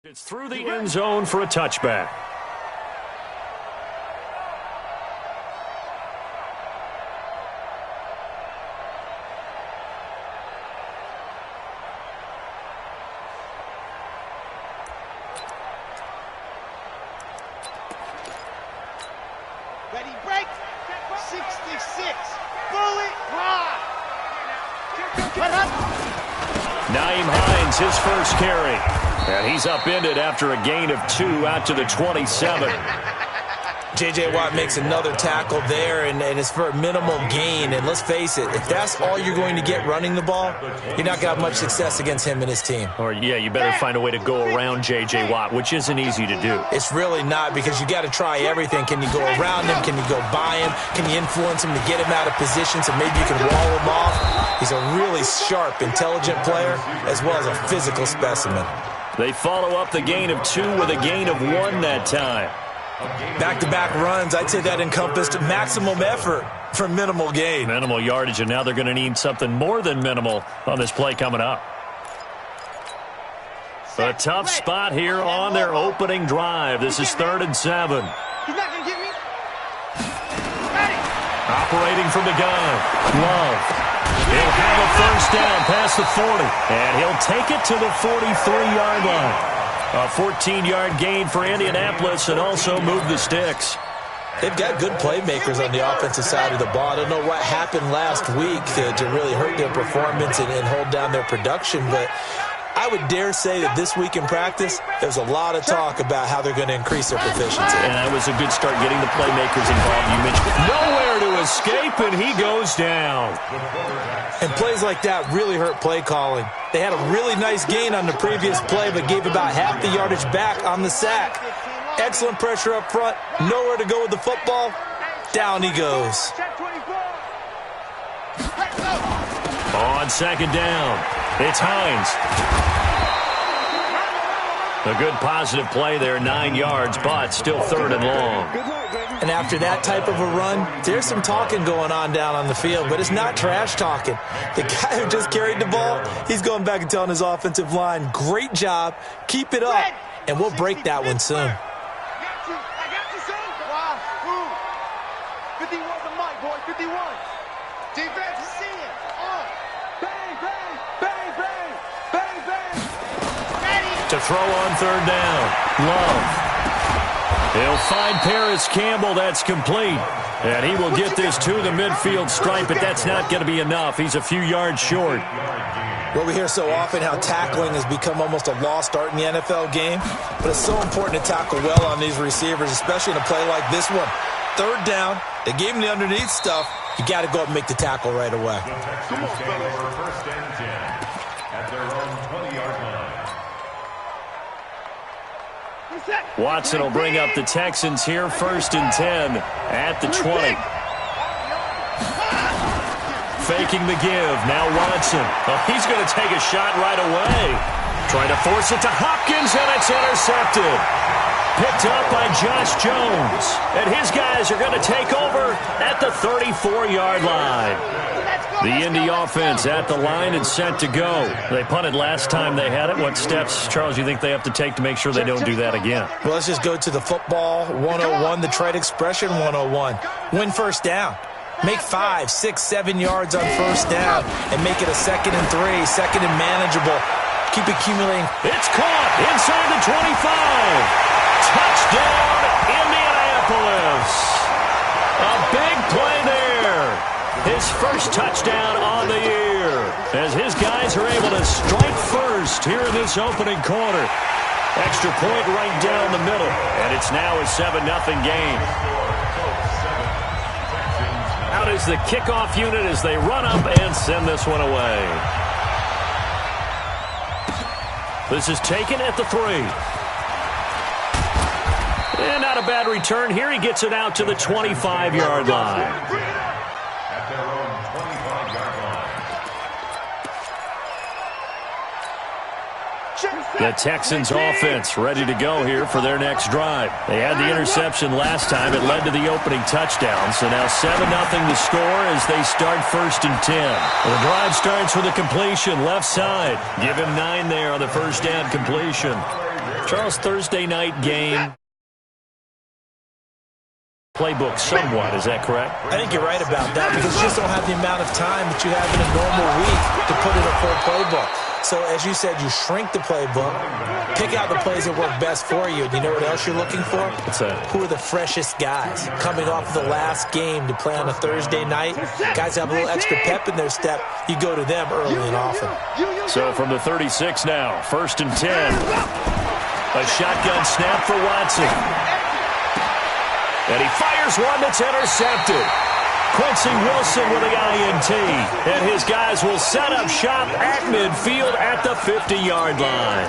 It's through the end zone for a touchback. Ready, break. 66. Bullet ride. Naeem Hines, his first carry. And he's upended after a gain of 2 out to the 27. J.J. Watt makes another tackle there, and it's for a minimal gain. And let's face it, if that's all you're going to get running the ball, you're not going to have much success against him and his team. Or, yeah, you better find a way to go around J.J. Watt, which isn't easy to do. It's really not, because you got to try everything. Can you go around him? Can you go by him? Can you influence him to get him out of position so maybe you can wall him off? He's a really sharp, intelligent player, as well as a physical specimen. They follow up the gain of 2 with a gain of 1 that time. Back-to-back runs, I'd say that encompassed maximum effort for minimal gain. Minimal yardage, and now they're going to need something more than minimal on this play coming up. A tough spot here on their opening drive. This is 3rd and 7. He's not going to get me. Operating from the gun. Love. He'll have a first down past the 40. And he'll take it to the 43-yard line. A 14-yard gain for Indianapolis and also move the sticks. They've got good playmakers on the offensive side of the ball. I don't know what happened last week to really hurt their performance and hold down their production, but I would dare say that this week in practice, there's a lot of talk about how they're going to increase their proficiency. And that was a good start getting the playmakers involved. You mentioned nowhere to escape, and he goes down. And plays like that really hurt play calling. They had a really nice gain on the previous play, but gave about half the yardage back on the sack. Excellent pressure up front. Nowhere to go with the football. Down he goes. On second down, it's Hines. A good positive play there, 9 yards, but still 3rd and long. And after that type of a run, there's some talking going on down on the field, but it's not trash talking. The guy who just carried the ball, he's going back and telling his offensive line, great job, keep it up, and we'll break that one soon. I got you, son. Wow. 51 the mic, boy. 51. Defense is seeing. Bang, bang, bang, bang, bang, bang. Ready. To throw on 3rd down, Love. He'll find Paris Campbell. That's complete. And he will get this to the midfield stripe, but that's not going to be enough. He's a few yards short. Well, we hear so often how tackling has become almost a lost art in the NFL game, but it's so important to tackle well on these receivers, especially in a play like this one. 3rd down, they gave him the underneath stuff. You got to go up and make the tackle right away. Watson will bring up the Texans here, 1st and 10 at the 20. Faking the give. Now Watson. Oh, he's going to take a shot right away. Trying to force it to Hopkins, and it's intercepted. Picked up by Josh Jones. And his guys are going to take over at the 34-yard line. The Indy offense at the line and set to go. They punted last time they had it. What steps, Charles, you think they have to take to make sure they don't do that again? Well, let's just go to the football 101, the trade expression 101. Win first down. Make 5, 6, 7 yards on first down and make it a 2nd and 3, 2nd and manageable. Keep accumulating. It's caught inside the 25. Touchdown, Indianapolis. A big play there. His first touchdown on the year as his guys are able to strike first here in this opening quarter. Extra point right down the middle, and it's now a 7-0 game. Out is the kickoff unit as they run up and send this one away. This is taken at the 3. And not a bad return here. He gets it out to the 25-yard line. The Texans offense ready to go here for their next drive. They had the interception last time. It led to the opening touchdown. So now 7-0 the score as they start 1st and 10. Well, the drive starts with a completion left side. Give him 9 there on the first down completion. Charles, Thursday night game. Playbook somewhat, is that correct? I think you're right about that because you just don't have the amount of time that you have in a normal week to put in a full playbook. So as you said, you shrink the playbook, pick out the plays that work best for you. And you know what else you're looking for? What's that? Who are the freshest guys coming off the last game to play on a Thursday night? Guys have a little extra pep in their step. You go to them early and often. So from the 36 now, 1st and 10. A shotgun snap for Watson. And he fires one that's intercepted. Quincy Wilson with the INT. And his guys will set up shop at midfield at the 50-yard line.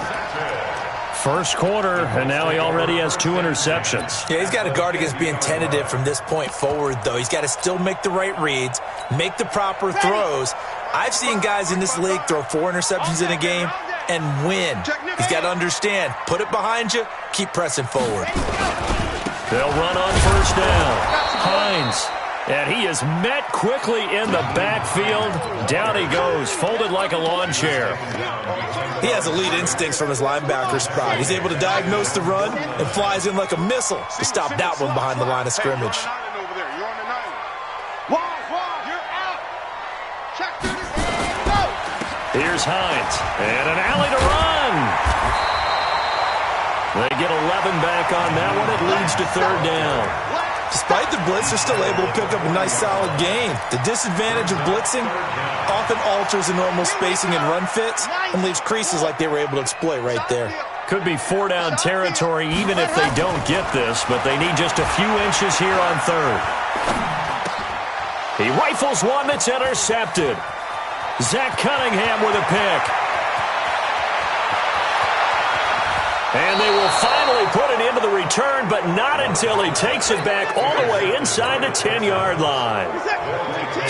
First quarter, and now he already has 2 interceptions. Yeah, he's got to guard against being tentative from this point forward, though. He's got to still make the right reads, make the proper throws. I've seen guys in this league throw 4 interceptions in a game and win. He's got to understand, put it behind you, keep pressing forward. They'll run on first down. Hines. And he is met quickly in the backfield. Down he goes, folded like a lawn chair. He has elite instincts from his linebacker spot. He's able to diagnose the run and flies in like a missile to stop that one behind the line of scrimmage. Here's Hines. And an alley to run. They get 11 back on that one. It leads to 3rd down. Despite the blitz, they're still able to pick up a nice, solid gain. The disadvantage of blitzing often alters the normal spacing and run fits and leaves creases like they were able to exploit right there. Could be 4-down territory even if they don't get this, but they need just a few inches here on 3rd. He rifles one that's intercepted. Zach Cunningham with a pick. And they will finally put it into the return, but not until he takes it back all the way inside the 10-yard line.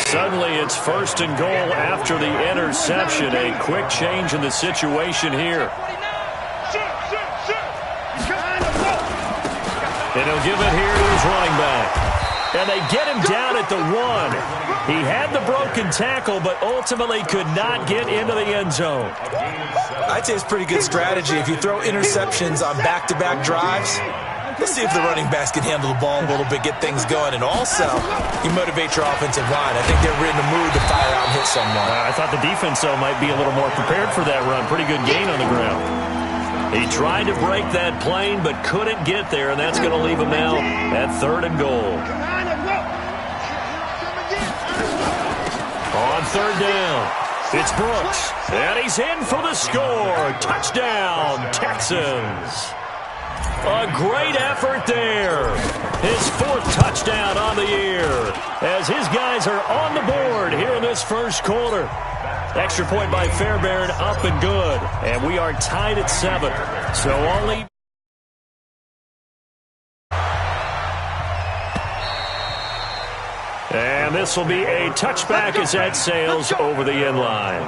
Suddenly it's 1st and goal after the interception. A quick change in the situation here. And he'll give it here to his running back. And they get him down at the 1. He had the broken tackle, but ultimately could not get into the end zone. I'd say it's pretty good strategy. If you throw interceptions on back-to-back drives, let's see if the running backs can handle the ball a little bit, get things going. And also, you motivate your offensive line. I think they're in the mood to fire out and hit someone. I thought the defense, though, might be a little more prepared for that run. Pretty good gain on the ground. He tried to break that plane, but couldn't get there, and that's going to leave him now at 3rd and goal. On 3rd down, it's Brooks, and he's in for the score. Touchdown, Texans. A great effort there. His 4th touchdown on the year as his guys are on the board here in this first quarter. Extra point by Fairbairn, up and good. And we are tied at 7. So only... And this will be a touchback as that sails over the end line.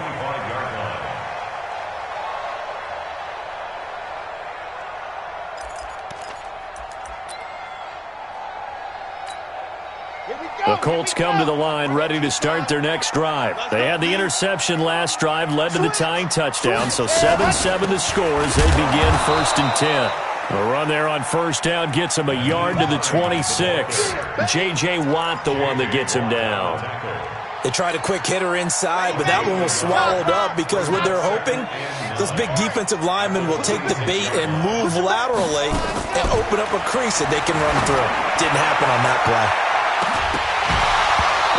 The Colts come to the line ready to start their next drive. They had the interception last drive, led to the tying touchdown, so 7-7 the score as they begin 1st and 10. The run there on first down gets him a yard to the 26. J.J. Watt, the one that gets him down. They tried a quick hitter inside, but that one was swallowed up because what they're hoping, those big defensive linemen will take the bait and move laterally and open up a crease that they can run through. Didn't happen on that play.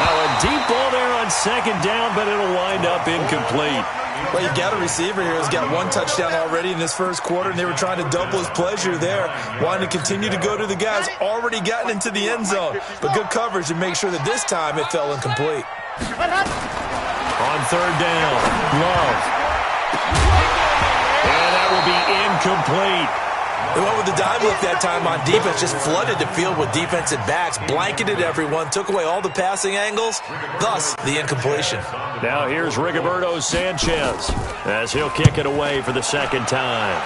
Now a deep ball there on 2nd down, but it'll wind up incomplete. Well, you've got a receiver here who's got 1 touchdown already in this first quarter, and they were trying to double his pleasure there, wanting to continue to go to the guys already gotten into the end zone. But good coverage to make sure that this time it fell incomplete. On 3rd down, Love. And that will be incomplete. They went with the dime look that time on defense, just flooded the field with defensive backs, blanketed everyone, took away all the passing angles, thus the incompletion. Now here's Rigoberto Sanchez as he'll kick it away for the 2nd time.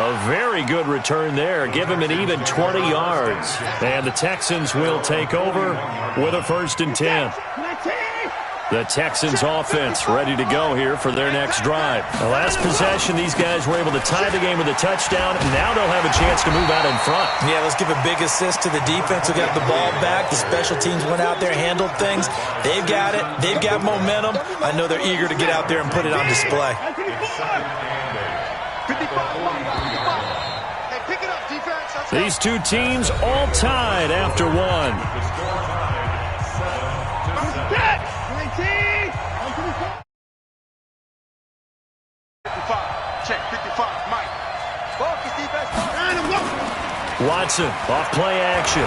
A very good return there. Give him an even 20 yards. And the Texans will take over with a 1st and 10. The Texans offense ready to go here for their next drive. The last possession, these guys were able to tie the game with a touchdown, and now they'll have a chance to move out in front. Yeah, let's give a big assist to the defense who got the ball back. The special teams went out there, handled things. They've got it. They've got momentum. I know they're eager to get out there and put it on display. These two teams all tied after one. Watson, off play action.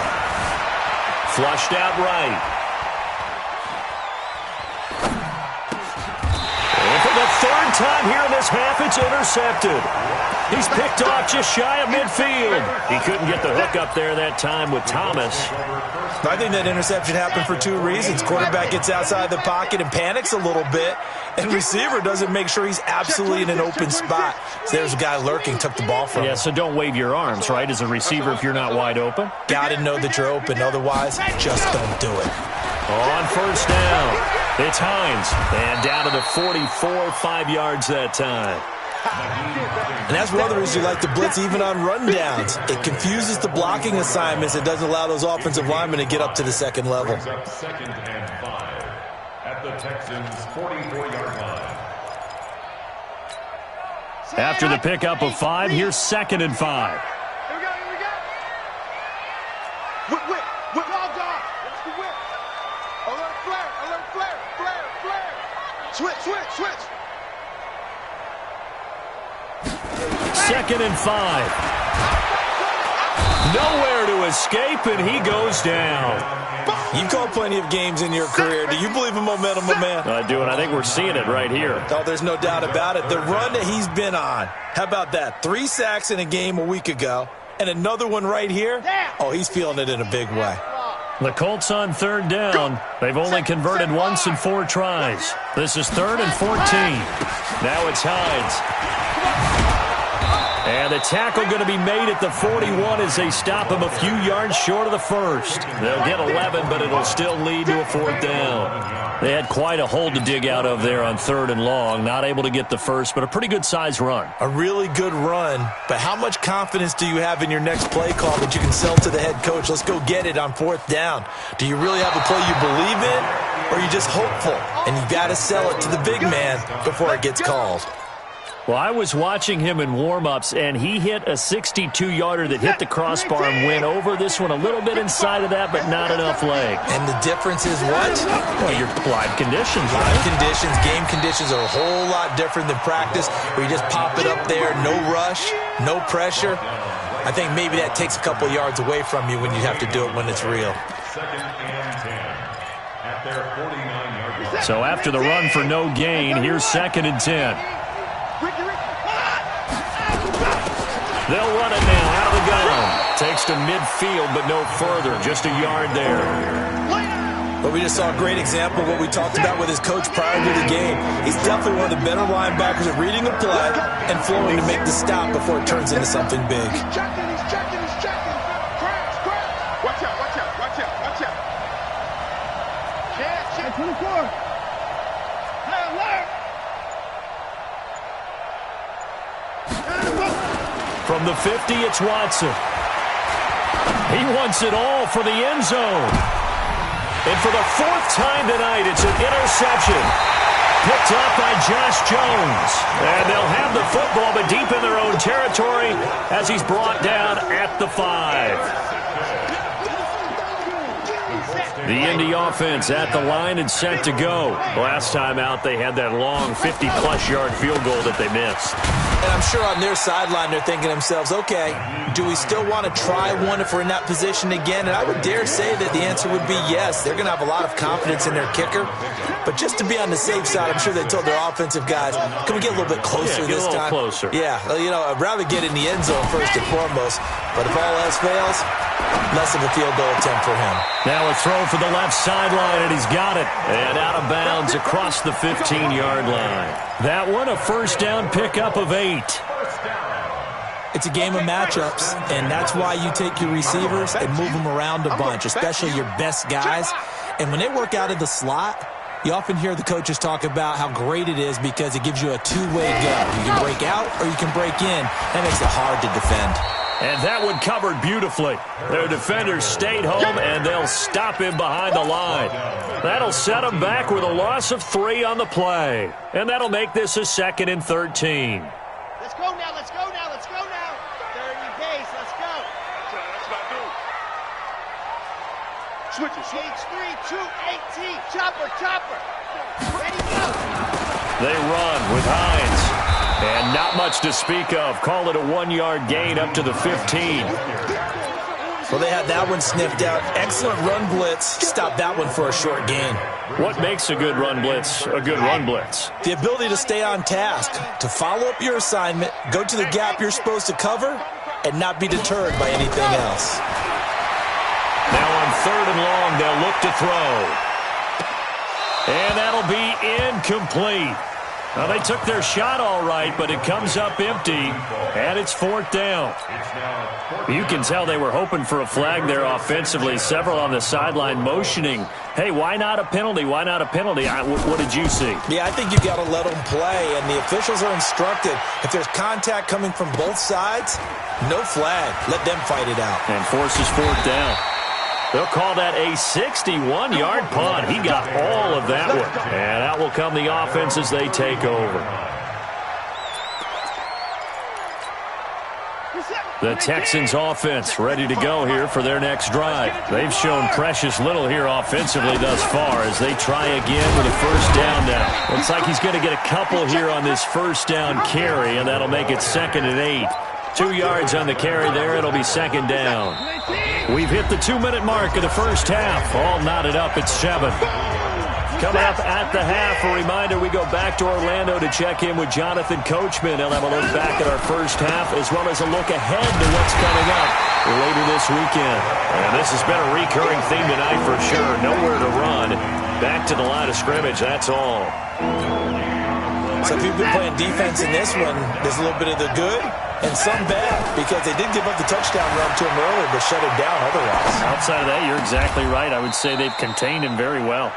Flushed out right. And for the 3rd time here in this half, it's intercepted. He's picked off just shy of midfield. He couldn't get the hook up there that time with Thomas. I think that interception happened for 2 reasons. Quarterback gets outside the pocket and panics a little bit, and receiver doesn't make sure he's absolutely in an open spot. So there's a guy lurking, took the ball from him. Yeah, so don't wave your arms, right, as a receiver if you're not wide open. Got to know that you're open. Otherwise, just don't do it. On 1st down, it's Hines. And down to the 44, 5 yards that time. And that's one of the reasons you like to blitz even on rundowns. It confuses the blocking assignments. It doesn't allow those offensive linemen to get up to the 2nd level. 2nd and 5 at the Texans' 44-yard line. After the pickup of 5, here's 2nd and 5. Here we go. Whip, all dog. Watch the whip. Alert flare. Switch. 2nd and 5. Nowhere to escape, and he goes down. You've called plenty of games in your career. Do you believe in momentum, my man? I do, and I think we're seeing it right here. Oh, there's no doubt about it. The run that he's been on. How about that? 3 sacks in a game a week ago, and another one right here. Oh, he's feeling it in a big way. The Colts on 3rd down. They've only converted once in 4 tries. This is 3rd and 14. Now it's Hines. And the tackle going to be made at the 41 as they stop him a few yards short of the 1st. They'll get 11, but it'll still lead to a 4th down. They had quite a hole to dig out of there on 3rd and long. Not able to get the 1st, but a pretty good-sized run. A really good run, but how much confidence do you have in your next play call that you can sell to the head coach? Let's go get it on 4th down. Do you really have a play you believe in, or are you just hopeful? And you've got to sell it to the big man before it gets called. Well, I was watching him in warm-ups, and he hit a 62-yarder that hit the crossbar and went over. This one a little bit inside of that, but not enough leg. And the difference is what? Well, your live conditions, right? Live conditions, game conditions are a whole lot different than practice, where you just pop it up there, no rush, no pressure. I think maybe that takes a couple yards away from you when you have to do it when it's real. 2nd and 10 at their 49-yard line. So after the run for no gain, here's 2nd and 10. They'll run it now out of the gun. Takes to midfield, but no further. Just a yard there. But we just saw a great example of what we talked about with his coach prior to the game. He's definitely one of the better linebackers at reading a play and flowing to make the stop before it turns into something big. He's checking. Crash. Watch out. Check. 24. Hey, alert. From the 50, it's Watson. He wants it all for the end zone. And for the 4th time tonight, it's an interception. Picked up by Josh Jones. And they'll have the football, but deep in their own territory as he's brought down at the 5. The Indy offense at the line and set to go. Last time out, they had that long 50-plus yard field goal that they missed. And I'm sure on their sideline they're thinking to themselves, okay, do we still want to try one if we're in that position again? And I would dare say that the answer would be yes. They're going to have a lot of confidence in their kicker. But just to be on the safe side, I'm sure they told their offensive guys, can we get a little bit closer this time? Closer. Yeah, I'd rather get in the end zone first and foremost. But if all else fails, less of a field goal attempt for him. Now a throw for the left sideline, and he's got it. And out of bounds across the 15-yard line. That one, a 1st down pickup of 8. It's a game of matchups, and that's why you take your receivers and move them around a bunch, especially your best guys. And when they work out of the slot, you often hear the coaches talk about how great it is because it gives you a two-way go. You can break out or you can break in. That makes it hard to defend. And that one covered beautifully. Their defenders stayed home, and they'll stop him behind the line. That'll set him back with a loss of 3 on the play. And that'll make this a 2nd and 13. Let's go now, let's go now, let's go now. 30 pace, let's go. That's what I do. Switch it. Change 3, 2, 18. Chopper, chopper. Ready, go. They run with Hines. And not much to speak of. Call it a 1-yard gain up to the 15. Well, they had that one sniffed out. Excellent run blitz. Stop that one for a short gain. What makes a good run blitz a good run blitz? The ability to stay on task, to follow up your assignment, go to the gap you're supposed to cover, and not be deterred by anything else. Now on 3rd and long, they'll look to throw. And that'll be incomplete. Now, they took their shot all right, but it comes up empty, and it's 4th down. You can tell they were hoping for a flag there offensively. Several on the sideline motioning, hey, why not a penalty? Why not a penalty? What did you see? Yeah, I think you've got to let them play, and the officials are instructed. If there's contact coming from both sides, no flag. Let them fight it out. And forces 4th down. They'll call that a 61-yard punt. He got all of that one. And out will come the offense as they take over. The Texans offense ready to go here for their next drive. They've shown precious little here offensively thus far as they try again with a 1st down now. Looks like he's going to get a couple here on this 1st down carry, and that'll make it 2nd and 8. 2 yards on the carry there. It'll be 2nd down. We've hit the 2-minute mark of the first half. All knotted up at 7. Coming up at the half, a reminder, we go back to Orlando to check in with Jonathan Coachman. He'll have a look back at our first half as well as a look ahead to what's coming up later this weekend. And this has been a recurring theme tonight for sure. Nowhere to run. Back to the line of scrimmage, that's all. So if you've been playing defense in this one, there's a little bit of the good and some bad because they did give up the touchdown run to him earlier but shut him down otherwise. Outside of that, you're exactly right. I would say they've contained him very well.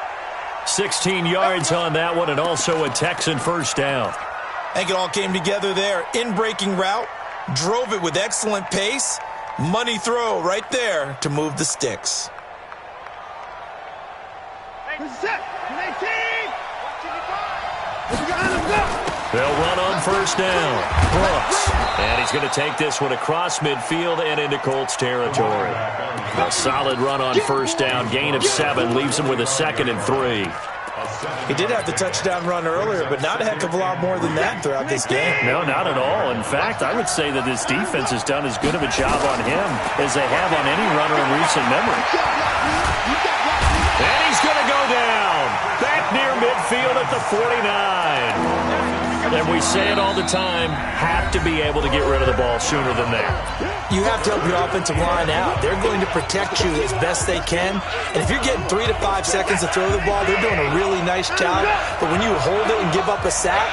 16 yards on that one and also a Texan 1st down. I think it all came together there. In-breaking route, drove it with excellent pace. Money throw right there to move the sticks. They'll run on 1st down. Brooks. And he's going to take this one across midfield and into Colts territory. A solid run on 1st down. Gain of 7 leaves him with a 2nd and 3. He did have the touchdown run earlier, but not a heck of a lot more than that throughout this game. No, not at all. In fact, I would say that this defense has done as good of a job on him as they have on any runner in recent memory. And he's going to go down. Back near midfield at the 49. And we say it all the time, have to be able to get rid of the ball sooner than that. You have to help your offensive line out. They're going to protect you as best they can. And if you're getting 3 to 5 seconds to throw the ball, they're doing a really nice job. But when you hold it and give up a sack,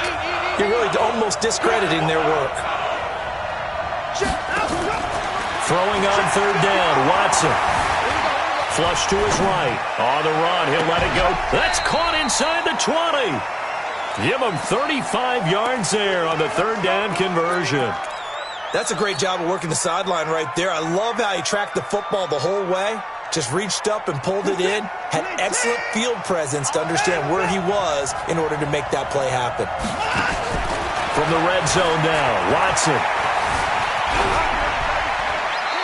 you're really almost discrediting their work. Throwing on 3rd down, Watson. Flush to his right. On the run, he'll let it go. That's caught inside the 20. Give him 35 yards there on the 3rd down conversion. That's a great job of working the sideline right there. I love how he tracked the football the whole way. Just reached up and pulled it in. Had excellent field presence to understand where he was in order to make that play happen. From the red zone now, Watson.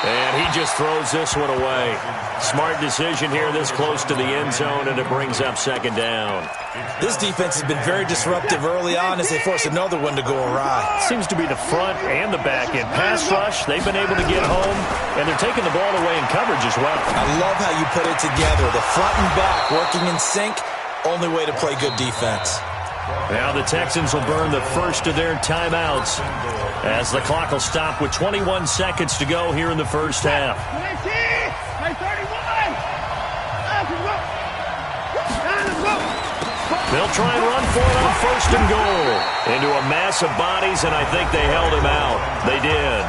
And he just throws this one away. Smart decision here this close to the end zone, and it brings up 2nd down. This defense has been very disruptive early on as they force another one to go awry. Seems to be the front and the back end. Pass rush, they've been able to get home, and they're taking the ball away in coverage as well. I love how you put it together. The front and back working in sync, only way to play good defense. Now the Texans will burn the first of their timeouts as the clock will stop with 21 seconds to go here in the first half. They'll try and run for it on 1st and goal. Into a mass of bodies, and I think they held him out. They did.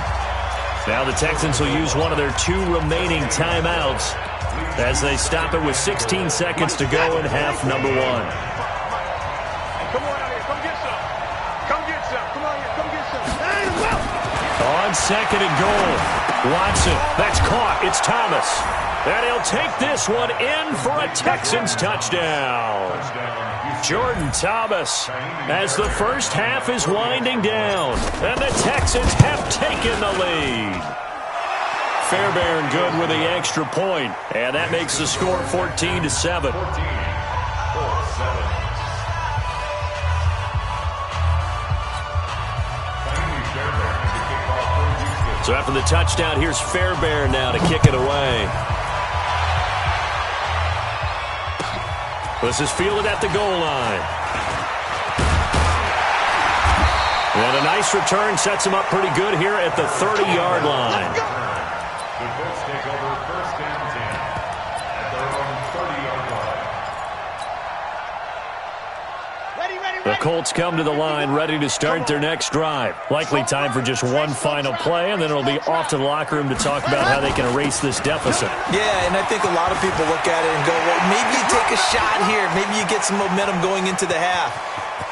Now the Texans will use one of their 2 remaining timeouts as they stop it with 16 seconds to go in half number 1. Come on out here. Come get some. Come get some. Come on here. Come get some. On second and goal. Watson. That's caught. It's Thomas. And he'll take this one in for a Texans touchdown. Jordan Thomas as the first half is winding down. And the Texans have taken the lead. Fairbairn good with the extra point. And that makes the score 14-7. So after the touchdown, here's Fairbairn now to kick it away. This is fielded at the goal line. And a nice return sets him up pretty good here at the 30-yard line. The Colts take over first and 10 at their own 30-yard line. The Colts come to the line ready to start their next drive. Likely time for just one final play, and then it'll be off to the locker room to talk about how they can erase this deficit. Yeah, and I think a lot of people look at it and go, well, maybe you take a shot here. Maybe you get some momentum going into the half.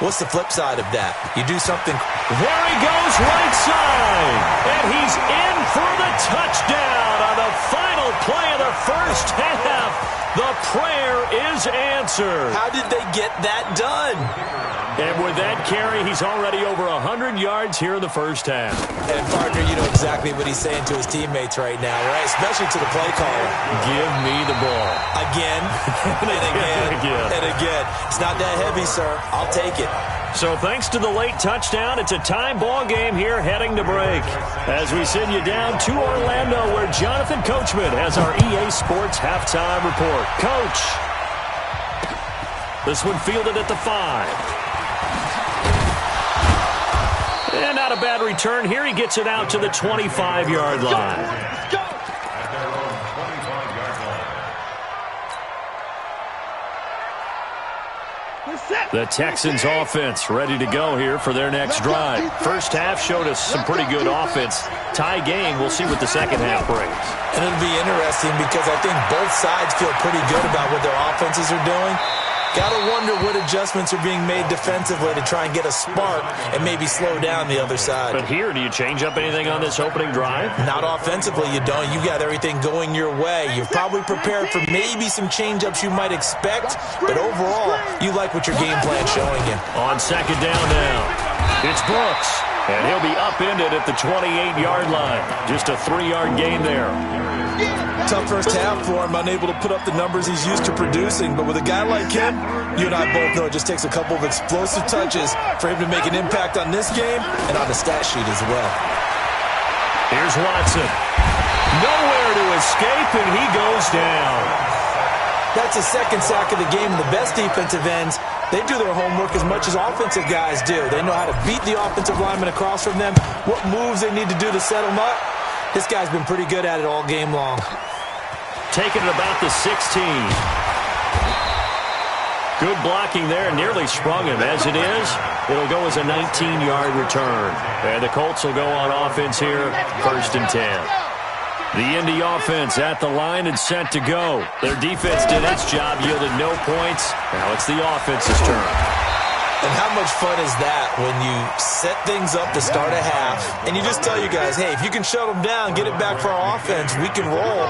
What's the flip side of that? You do something. There he goes, right side. And he's in for the touchdown on the final play of the first half. The prayer is answered. How did they get that done? And with that carry, he's already over 100 yards here in the first half. And, partner, you know exactly what he's saying to his teammates right now, right? Especially to the play caller. Give me the ball. Again, and again, and again. It's not that heavy, sir. I'll take it. So thanks to the late touchdown, it's a tie ball game here heading to break. As we send you down to Orlando, where Jonathan Coachman has our EA Sports halftime report. Coach. This one fielded at the 5. And not a bad return here. He gets it out to the 25-yard line. Let's go. At their own 25-yard line. The Texans offense ready to go here for their next drive. First half showed us some pretty good offense. Tie game, we'll see what the second half brings. And it'll be interesting because I think both sides feel pretty good about what their offenses are doing. Got to wonder what adjustments are being made defensively to try and get a spark and maybe slow down the other side. But here, do you change up anything on this opening drive? Not offensively, you don't. You got everything going your way. You're probably prepared for maybe some change-ups you might expect, but overall, you like what your game plan's showing you. On second down now, it's Brooks, and he'll be upended at the 28-yard line. Just a 3-yard gain there. Tough first half for him, unable to put up the numbers he's used to producing. But with a guy like him, you and I both know it just takes a couple of explosive touches for him to make an impact on this game and on the stat sheet as well. Here's Watson. Nowhere to escape, and he goes down. That's his second sack of the game. The best defensive ends, they do their homework as much as offensive guys do. They know how to beat the offensive lineman across from them, what moves they need to do to set them up. This guy's been pretty good at it all game long. Taking it about the 16. Good blocking there. Nearly sprung him. As it is, it'll go as a 19-yard return. And the Colts will go on offense here, first and 10. The Indy offense at the line and set to go. Their defense did its job, yielded no points. Now it's the offense's turn. And how much fun is that when you set things up to start a half and you just tell you guys, hey, if you can shut them down, get it back for our offense, we can roll.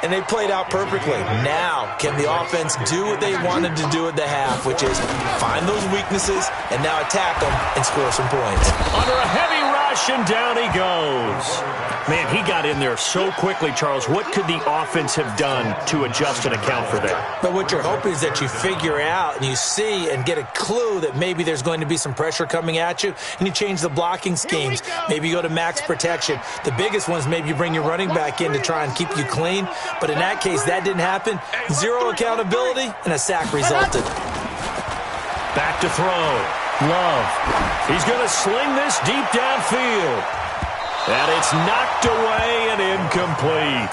And they played out perfectly. Now, can the offense do what they wanted to do at the half, which is find those weaknesses and now attack them and score some points. Under a heavy rush, and down he goes. Man, he got in there so quickly, Charles. What could the offense have done to adjust and account for that? But what you're hoping is that you figure out and you see and get a clue that maybe there's going to be some pressure coming at you, and you change the blocking schemes. Maybe you go to max protection. The biggest one is maybe you bring your running back in to try and keep you clean. But in that case, that didn't happen. Zero accountability, and a sack resulted. Back to throw. Love. He's going to sling this deep downfield. And it's knocked away and incomplete.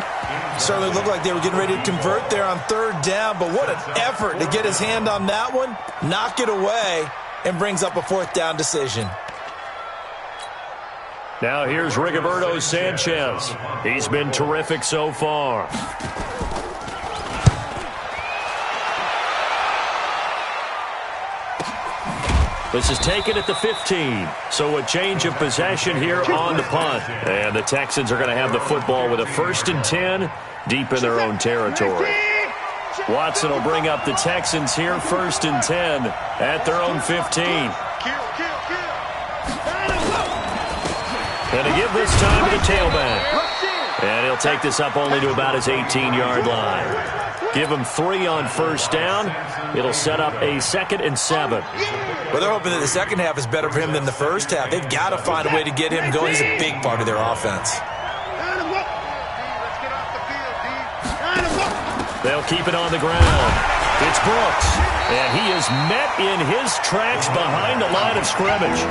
Certainly looked like they were getting ready to convert there on third down, but what an effort to get his hand on that one, knock it away, and brings up a fourth down decision. Now here's Rigoberto Sanchez. He's been terrific so far. This is taken at the 15. So a change of possession here on the punt. And the Texans are going to have the football with a 1st and 10 deep in their own territory. Watson will bring up the Texans here, 1st and 10 at their own 15. And to give this time to the tailback. And he'll take this up only to about his 18-yard line. Give him 3 on 1st down. It'll set up a 2nd and 7. Well, they're hoping that the second half is better for him than the first half. They've got to find a way to get him going. He's a big part of their offense. They'll keep it on the ground. It's Brooks. And he is met in his tracks behind the line of scrimmage.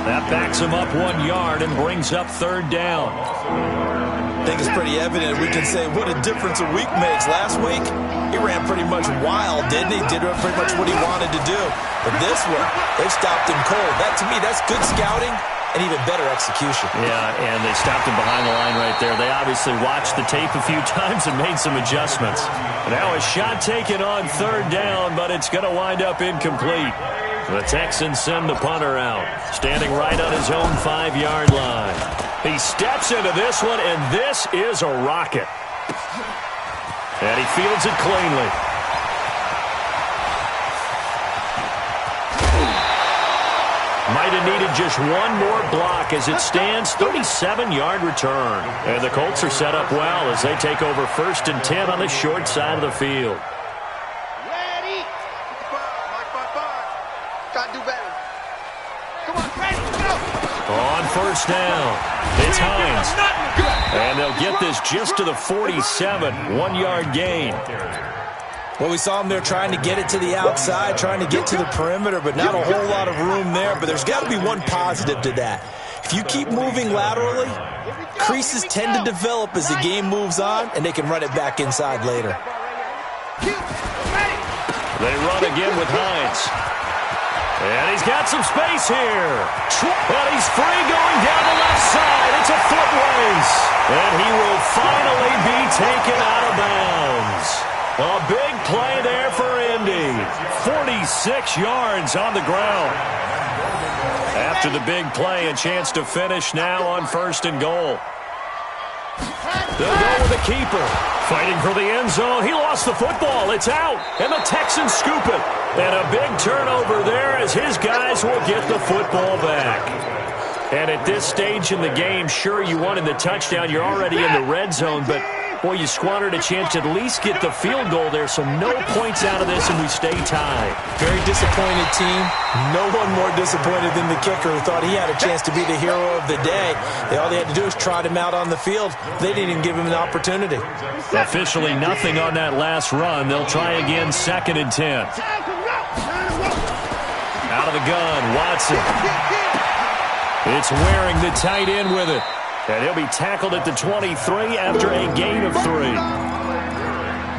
That backs him up 1 yard and brings up 3rd down. I think it's pretty evident. We can say what a difference a week makes. Last week, he ran pretty much wild, didn't he? Did pretty much what he wanted to do. But this one, they stopped him cold. That, to me, that's good scouting and even better execution. Yeah, and they stopped him behind the line right there. They obviously watched the tape a few times and made some adjustments. Now a shot taken on 3rd down, but it's going to wind up incomplete. The Texans send the punter out, standing right on his own 5-yard line. He steps into this one, and this is a rocket. And he fields it cleanly. Might have needed just one more block as it stands, 37-yard return. And the Colts are set up well as they take over 1st and 10 on the short side of the field. Ready? Gotta do better. Come on, ready, go! On 1st down, it's Hines. And they'll get this just to the 47, 1-yard gain. Well, we saw him there trying to get it to the outside, trying to get to the perimeter, but not a whole lot of room there. But there's got to be one positive to that. If you keep moving laterally, creases tend to develop as the game moves on, and they can run it back inside later. They run again with Hines. And he's got some space here. And he's free going down the left side. It's a foot race. And he will finally be taken out of bounds. A big play there for Indy. 46 yards on the ground. After the big play, a chance to finish now on 1st and goal. They'll go with the keeper. Fighting for the end zone. He lost the football. It's out. And the Texans scoop it. And a big turnover there as his guys will get the football back. And at this stage in the game, sure, you wanted the touchdown. You're already in the red zone, but boy, you squandered a chance to at least get the field goal there, so no points out of this, and we stay tied. Very disappointed team. No one more disappointed than the kicker who thought he had a chance to be the hero of the day. All they had to do was trot him out on the field. They didn't even give him an opportunity. Officially nothing on that last run. They'll try again, 2nd and 10. Out of the gun, Watson. It's wearing the tight end with it. And he'll be tackled at the 23 after a gain of 3.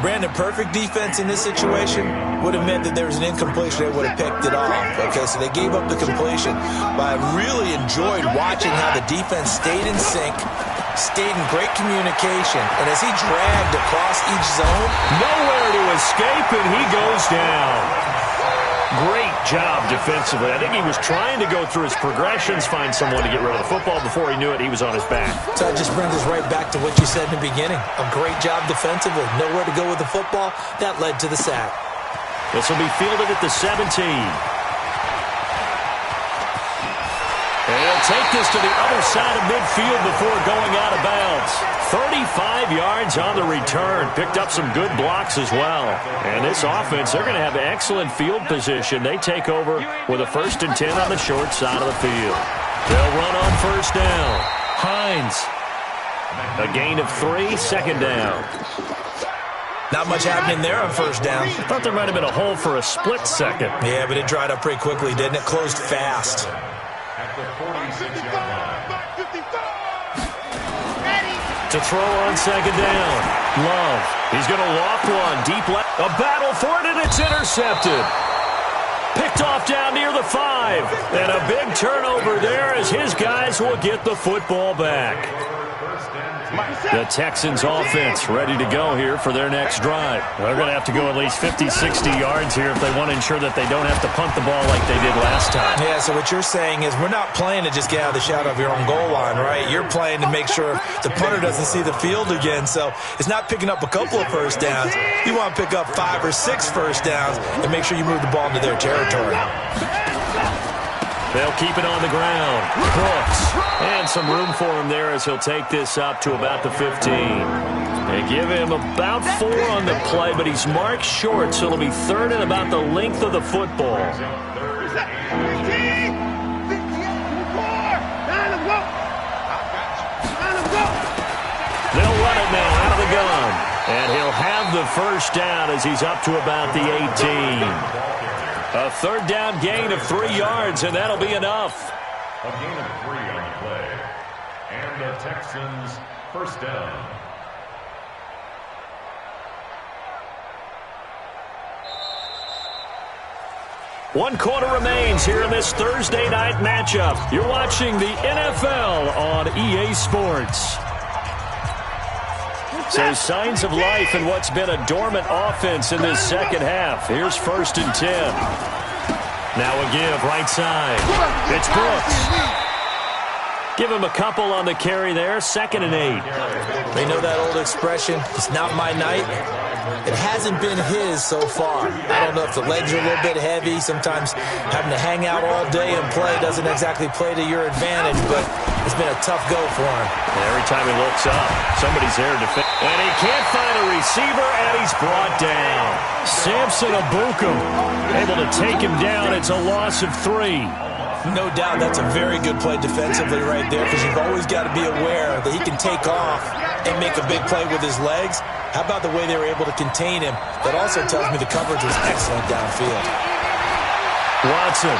Brandon, perfect defense in this situation would have meant that there was an incompletion. They would have picked it off. Okay, so they gave up the completion. But I really enjoyed watching how the defense stayed in sync, stayed in great communication. And as he dragged across each zone, nowhere to escape, and he goes down. Great job defensively. I think he was trying to go through his progressions, find someone to get rid of the football. Before he knew it, he was on his back. So that just brings us right back to what you said in the beginning. A great job defensively. Nowhere to go with the football. That led to the sack. This will be fielded at the 17. And he'll take this to the other side of midfield before going out of bounds. 35 yards on the return. Picked up some good blocks as well. And this offense, they're going to have excellent field position. They take over with a 1st and 10 on the short side of the field. They'll run on 1st down. Hines. A gain of 3, 2nd down. Not much happening there on 1st down. Thought there might have been a hole for a split second. Yeah, but it dried up pretty quickly, didn't it? Closed fast. At the 46-yard line. To throw on 2nd down. Love. He's going to loft one deep left. A battle for it, and it's intercepted. Picked off down near the 5. And a big turnover there as his guys will get the football back. The Texans offense ready to go here for their next drive. They're going to have to go at least 50, 60 yards here if they want to ensure that they don't have to punt the ball like they did last time. Yeah, so what you're saying is we're not playing to just get out of the shadow of your own goal line, right? You're playing to make sure the punter doesn't see the field again. So it's not picking up a couple of first downs. You want to pick up 5 or 6 first downs and make sure you move the ball into their territory. They'll keep it on the ground. Brooks. And some room for him there as he'll take this up to about the 15. They give him about 4 on the play, but he's marked short, so it'll be 3rd and about the length of the football. They'll run it now out of the gun. And he'll have the first down as he's up to about the 18. A 3rd down gain of 3 yards, and that'll be enough. A gain of 3 on the play. And the Texans first down. One quarter remains here in this Thursday night matchup. You're watching the NFL on EA Sports. So signs of life in what's been a dormant offense in this second half. Here's 1st and 10. Now a give right side. It's Brooks. Give him a couple on the carry there. 2nd and 8. They know that old expression, it's not my night. It hasn't been his so far. I don't know if the legs are a little bit heavy. Sometimes having to hang out all day and play doesn't exactly play to your advantage, but it's been a tough go for him. And every time he looks up, somebody's there to defend. And he can't find a receiver, and he's brought down. Samson Abukum able to take him down. It's a loss of 3. No doubt that's a very good play defensively right there, because you've always got to be aware that he can take off and make a big play with his legs. How about the way they were able to contain him? That also tells me the coverage was excellent downfield. Watson.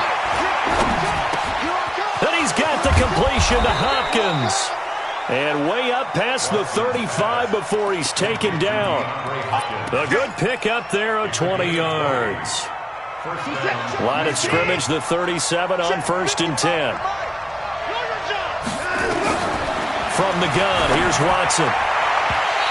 Then he's got the completion to Hopkins. And way up past the 35 before he's taken down. A good pick up there of 20 yards. Line of scrimmage, the 37 on 1st and 10. From the gun, here's Watson.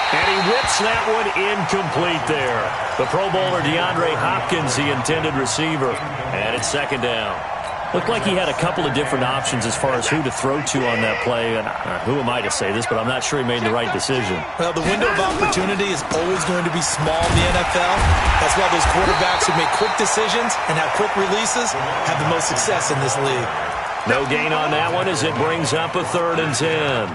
And he whips that one incomplete there. The Pro Bowler DeAndre Hopkins, the intended receiver. And it's 2nd down. Looked like he had a couple of different options as far as who to throw to on that play. And who am I to say this, but I'm not sure he made the right decision. Well, the window of opportunity is always going to be small in the NFL. That's why those quarterbacks who make quick decisions and have quick releases have the most success in this league. No gain on that one as it brings up a 3rd and 10.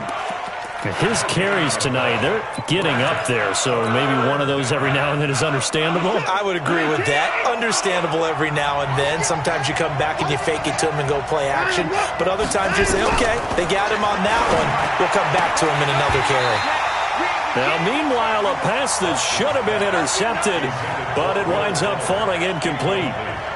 His carries tonight, they're getting up there, so maybe one of those every now and then is understandable. I would agree with that. Understandable every now and then. Sometimes you come back and you fake it to him and go play action. But other times you say, okay, they got him on that one. We'll come back to him in another carry. Now, meanwhile, a pass that should have been intercepted, but it winds up falling incomplete.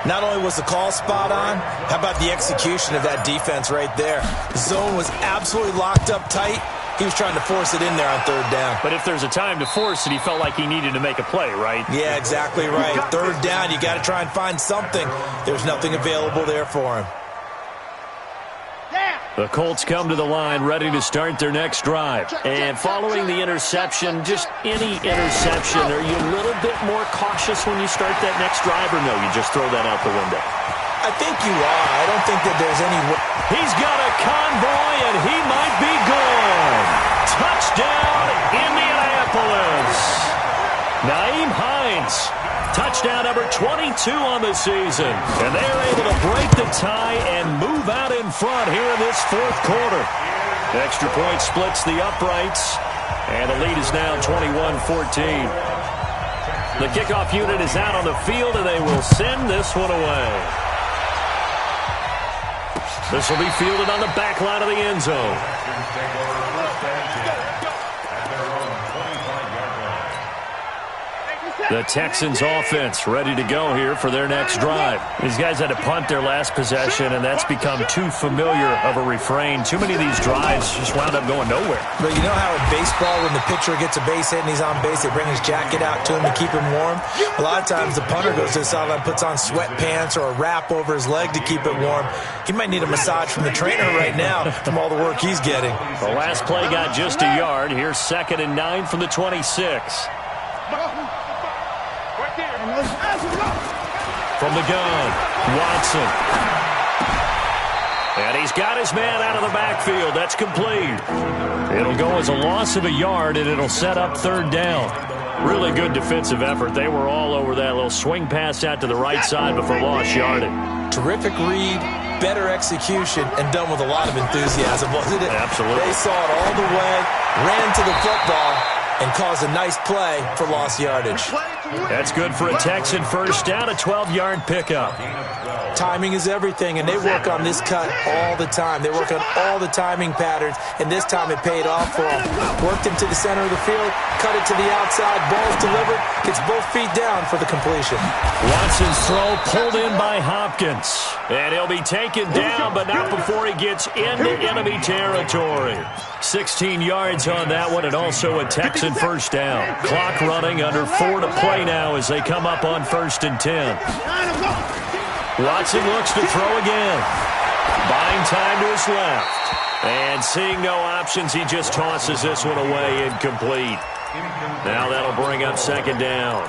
Not only was the call spot on, how about the execution of that defense right there? The zone was absolutely locked up tight. He was trying to force it in there on 3rd down. But if there's a time to force it, he felt like he needed to make a play, right? Yeah, exactly right. 3rd down, you got to try and find something. There's nothing available there for him. The Colts come to the line ready to start their next drive. And following the interception, just any interception, are you a little bit more cautious when you start that next drive, or no, you just throw that out the window? I think you are. I don't think that there's any... He's got a convoy, and he might be gone. Touchdown, Indianapolis. Naeem Hines. Touchdown number 22 on the season. And they're able to break the tie and move out in front here in this 4th quarter. Extra point splits the uprights. And the lead is now 21-14. The kickoff unit is out on the field, and they will send this one away. This will be fielded on the back line of the end zone. The Texans offense ready to go here for their next drive. These guys had to punt their last possession, and that's become too familiar of a refrain. Too many of these drives just wound up going nowhere. But you know how in baseball, when the pitcher gets a base hit and he's on base, they bring his jacket out to him to keep him warm? A lot of times the punter goes to the sideline, puts on sweatpants or a wrap over his leg to keep it warm. He might need a massage from the trainer right now from all the work he's getting. The last play got just a yard. Here's 2nd and 9 from the 26. From the gun, Watson. And he's got his man out of the backfield. That's complete. It'll go as a loss of a yard, and it'll set up 3rd down. Really good defensive effort. They were all over that little swing pass out to the right side before lost yardage. Terrific read, better execution, and done with a lot of enthusiasm, wasn't it? Absolutely. They saw it all the way, ran to the football, and caused a nice play for lost yardage. That's good for a Texan first down, a 12-yard pickup. Timing is everything, and they work on this cut all the time. They work on all the timing patterns, and this time it paid off for them. Worked him to the center of the field, cut it to the outside, ball's delivered, gets both feet down for the completion. Watson's throw pulled in by Hopkins. And he'll be taken down, but not before he gets into enemy territory. 16 yards on that one, and also a Texan first down. Clock running, under 4 to play now as they come up on 1st and 10. Watson looks to throw again. Buying time to his left. And seeing no options, he just tosses this one away, incomplete. Now that'll bring up 2nd down.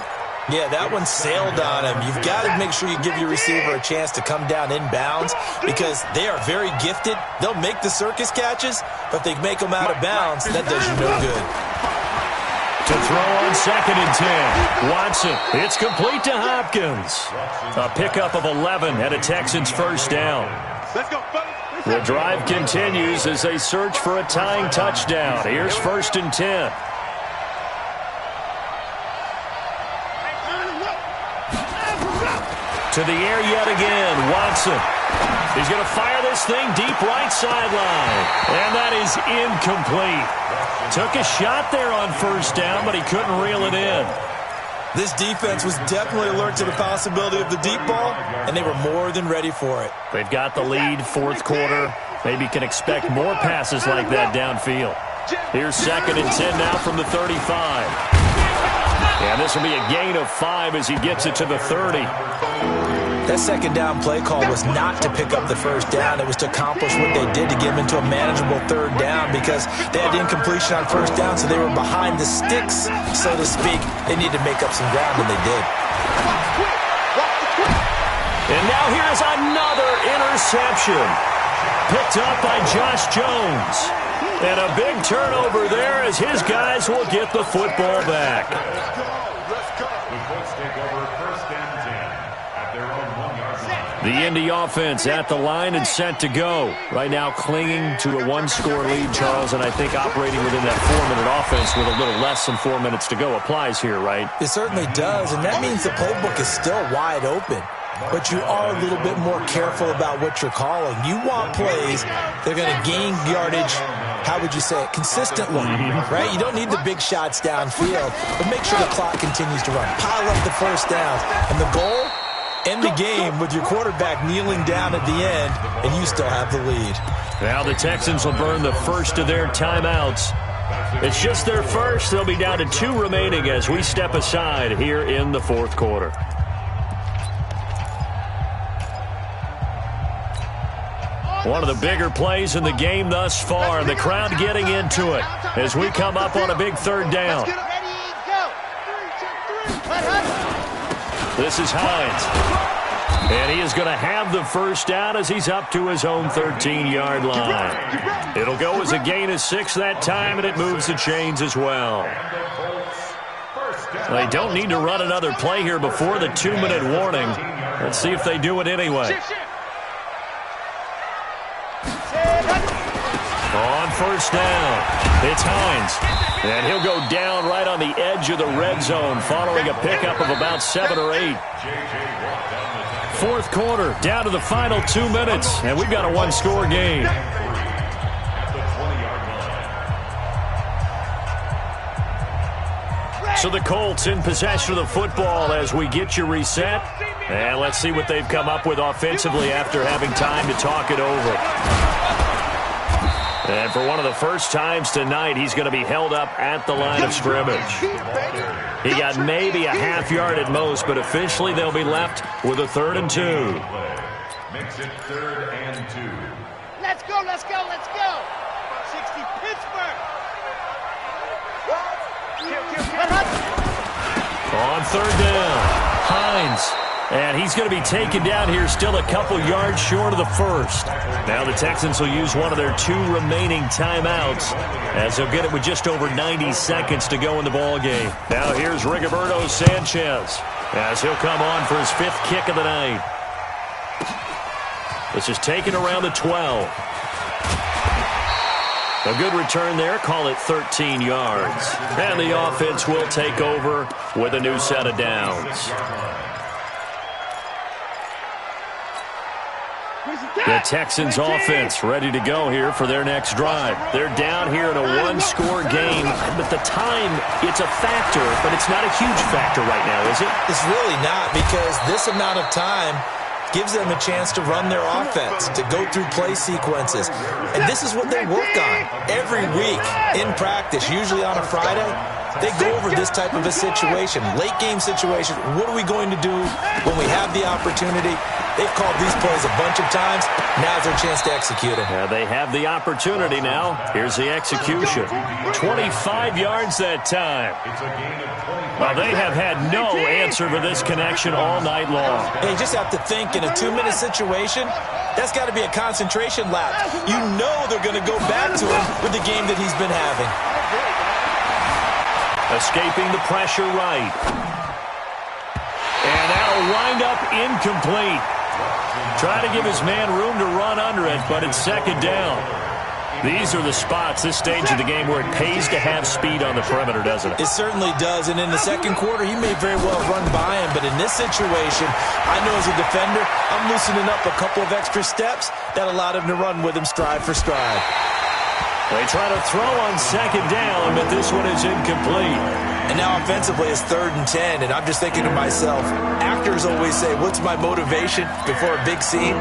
Yeah, that one sailed on him. You've got to make sure you give your receiver a chance to come down inbounds because they are very gifted. They'll make the circus catches, but if they make them out of bounds, that does you no good. To throw on 2nd and 10. Watson, it's complete to Hopkins. A pickup of 11 and a Texans first down. The drive continues as they search for a tying touchdown. Here's 1st and 10. To the air yet again, Watson. He's going to fire this thing deep right sideline. And that is incomplete. Took a shot there on 1st down, but he couldn't reel it in. This defense was definitely alert to the possibility of the deep ball, and they were more than ready for it. They've got the lead, 4th quarter. Maybe can expect more passes like that downfield. Here's 2nd and 10 now from the 35. And this will be a gain of 5 as he gets it to the 30. That 2nd down play call was not to pick up the 1st down. It was to accomplish what they did to get them into a manageable 3rd down because they had incompletion on 1st down, so they were behind the sticks, so to speak. They needed to make up some ground, and they did. And now here's another interception. Picked up by Josh Jones. And a big turnover there as his guys will get the football back. The Indy offense at the line and set to go. Right now clinging to a 1-score lead, Charles, and I think operating within that 4-minute offense with a little less than 4 minutes to go applies here, right? It certainly does, and that means the playbook is still wide open. But you are a little bit more careful about what you're calling. You want plays that are going to gain yardage, how would you say it, consistently, right? You don't need the big shots downfield, but make sure the clock continues to run. Pile up the 1st downs, and the goal, end the game with your quarterback kneeling down at the end, and you still have the lead. Now the Texans will burn the first of their timeouts. It's just their first. They'll be down to 2 remaining as we step aside here in the 4th quarter. One of the bigger plays in the game thus far, and the crowd getting into it as we come up on a big 3rd down. This is Hines. And he is going to have the first down as he's up to his own 13-yard line. It'll go as a gain of 6 that time, and it moves the chains as well. They don't need to run another play here before the 2-minute warning. Let's see if they do it anyway. On 1st down, it's Hines. And he'll go down right on the edge of the red zone following a pickup of about 7 or 8. 4th quarter, down to the final 2 minutes, and we've got a 1-score game. So the Colts in possession of the football as we get you reset. And let's see what they've come up with offensively after having time to talk it over. And for one of the first times tonight, he's going to be held up at the line of scrimmage. He got maybe a half yard at most, but officially they'll be left with a 3rd and 2. Makes it 3rd and 2. Let's go, let's go, let's go. 60 Pittsburgh. On 3rd down, Hines. And he's going to be taken down here still a couple yards short of the 1st. Now the Texans will use one of their 2 remaining timeouts as they'll get it with just over 90 seconds to go in the ballgame. Now here's Rigoberto Sanchez as he'll come on for his 5th kick of the night. This is taken around the 12. A good return there. Call it 13 yards. And the offense will take over with a new set of downs. The Texans offense ready to go here for their next drive. They're down here in a 1-score game, but the time, it's a factor, but it's not a huge factor right now, is it? It's really not, because this amount of time gives them a chance to run their offense, to go through play sequences. And this is what they work on every week in practice, usually on a Friday. They go over this type of a situation, late game situation. What are we going to do when we have the opportunity? They've called these plays a bunch of times. Now's their chance to execute it. Yeah, they have the opportunity now. Here's the execution. 25 yards that time. Well, they have had no answer for this connection all night long. Hey, you just have to think in a 2-minute situation, that's got to be a concentration lapse. You know they're going to go back to him with the game that he's been having. Escaping the pressure right. And that'll wind up incomplete. Try to give his man room to run under it, but it's 2nd down. These are the spots, this stage of the game, where it pays to have speed on the perimeter, doesn't it? It certainly does, and in the 2nd quarter, he may very well run by him, but in this situation, I know as a defender, I'm loosening up a couple of extra steps that allowed him to run with him stride for stride. They try to throw on 2nd down, but this one is incomplete. And now offensively it's 3rd and 10, and I'm just thinking to myself, actors always say, what's my motivation before a big scene?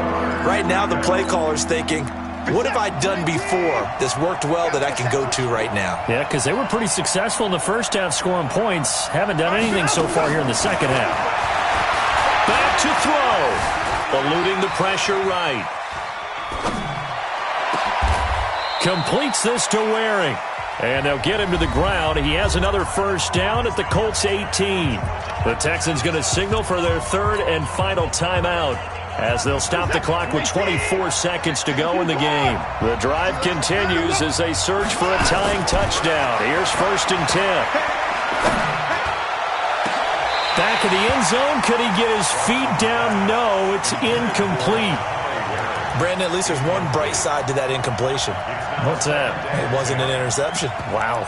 Right now the play caller's thinking, what have I done before that's worked well that I can go to right now? Yeah, because they were pretty successful in the first half scoring points. Haven't done anything so far here in the 2nd half. Back to throw. Eluding the pressure right. Completes this to Waring. And they'll get him to the ground. He has another 1st down at the Colts 18. The Texans going to signal for their 3rd and final timeout as they'll stop the clock with 24 seconds to go in the game. The drive continues as they search for a tying touchdown. Here's 1st and 10. Back of the end zone. Could he get his feet down? No, it's incomplete. Brandon, at least there's one bright side to that incompletion. What's that? It wasn't an interception. Wow.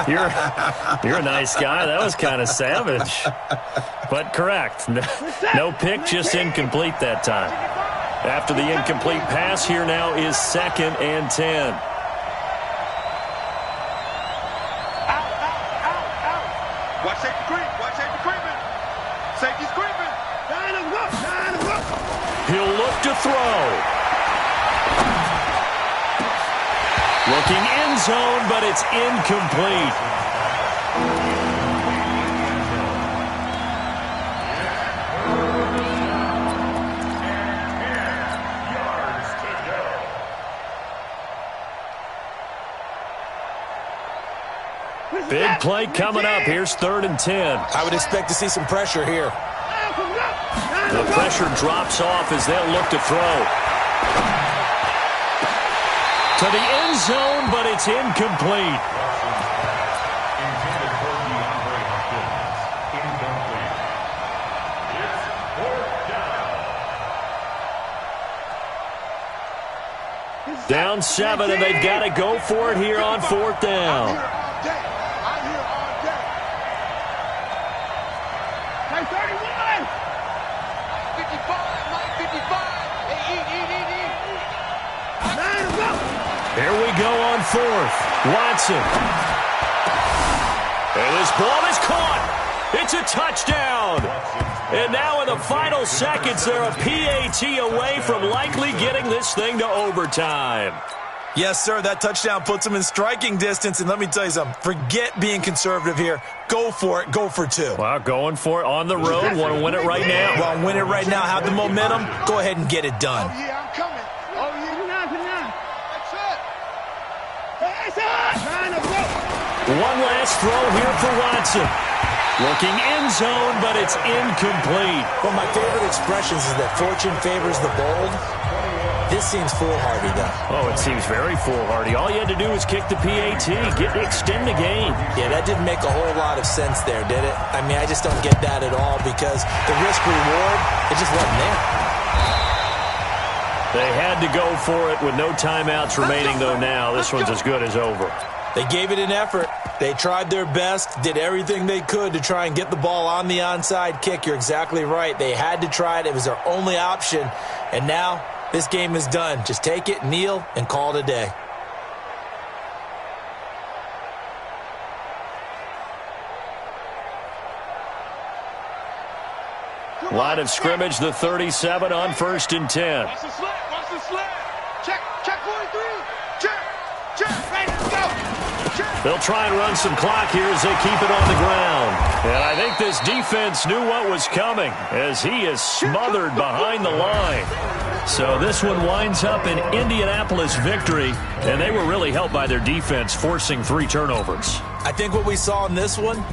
You're a nice guy. That was kind of savage. But correct. No pick, just incomplete that time. After the incomplete pass, here now is 2nd and 10. Watch safety creep. Watch safety creeping. Safety's creeping. Line him up. Line him up. He'll look to throw. Looking end zone, but it's incomplete. Big play coming up. Here's 3rd and 10. I would expect to see some pressure here. The pressure drops off as they'll look to throw. To the end zone, but it's incomplete. Intended for DeAndre Hopkins. Incomplete. It's 4th down. Down 7, and they've got to go for it here on 4th down. I'm here all day. Hey, 31. 55, 55. Hey, eat. Line him up. Here we go on 4th. Watson. And this ball is caught. It's a touchdown. And now in the final seconds, they're a PAT away from likely getting this thing to overtime. Yes, sir, that touchdown puts them in striking distance. And let me tell you something, forget being conservative here. Go for it. Go for two. Well, going for it on the road. Want to win it right now. Well, win it right now. Have the momentum. Go ahead and get it done. Oh, yeah, I'm coming. Oh, yeah. That's it. Trying to go. One last throw here for Watson. Looking end zone, but it's incomplete. One of my favorite expressions is that fortune favors the bold. This seems foolhardy, though. Oh, it seems very foolhardy. All you had to do was kick the PAT, extend the game. Yeah, that didn't make a whole lot of sense there, did it? I mean, I just don't get that at all because the risk-reward, it just wasn't there. They had to go for it with no timeouts remaining, though, now. This one's as good as over. They gave it an effort. They tried their best, did everything they could to try and get the ball on the onside kick. You're exactly right. They had to try it. It was their only option. And now this game is done. Just take it, kneel, and call it a day. Line of scrimmage, the 37 on 1st and 10. Watch the slip. Watch the slip. Check 43. Check. Ready to go. Check. They'll try and run some clock here as they keep it on the ground. And I think this defense knew what was coming as he is smothered behind the line. So this one winds up an Indianapolis victory, and they were really helped by their defense forcing 3 turnovers. I think what we saw in this one